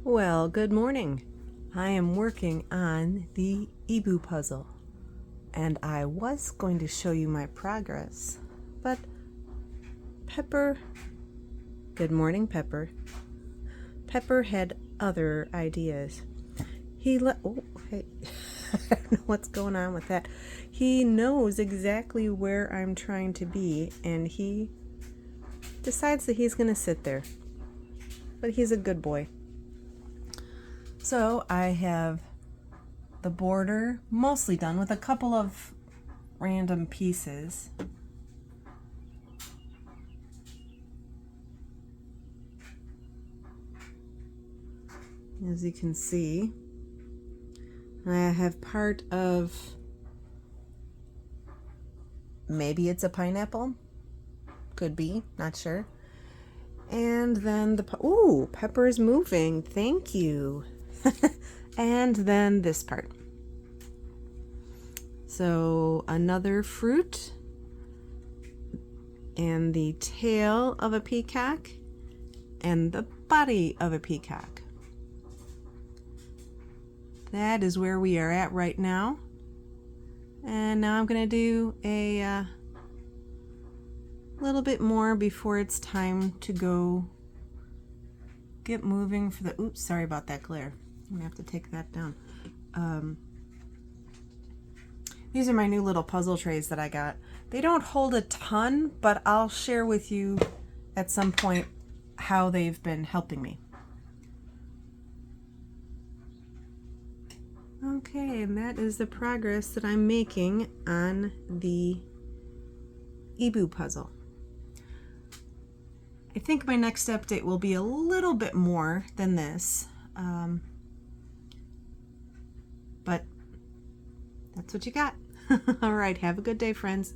Well, good morning. I am working on the Eeboo puzzle, and I was going to show you my progress, but Pepper, good morning, Pepper. Pepper had other ideas. Oh, hey, I don't know what's going on with that. He knows exactly where I'm trying to be, and he decides that he's going to sit there. But he's a good boy. So I have the border mostly done with a couple of random pieces. As you can see, I have part of, maybe it's a pineapple, could be, not sure. And then ooh, Pepper is moving, thank you. And then this part. So another fruit and the tail of a peacock and the body of a peacock. That is where we are at right now. And now I'm going to do a little bit more before it's time to go get moving for the, oops, sorry about that glare. I'm going to have to take that down. These are my new little puzzle trays that I got. They don't hold a ton, but I'll share with you at some point how they've been helping me. Okay, and that is the progress that I'm making on the Eeboo puzzle. I think my next update will be a little bit more than this, but that's what you got. All right, have a good day, friends.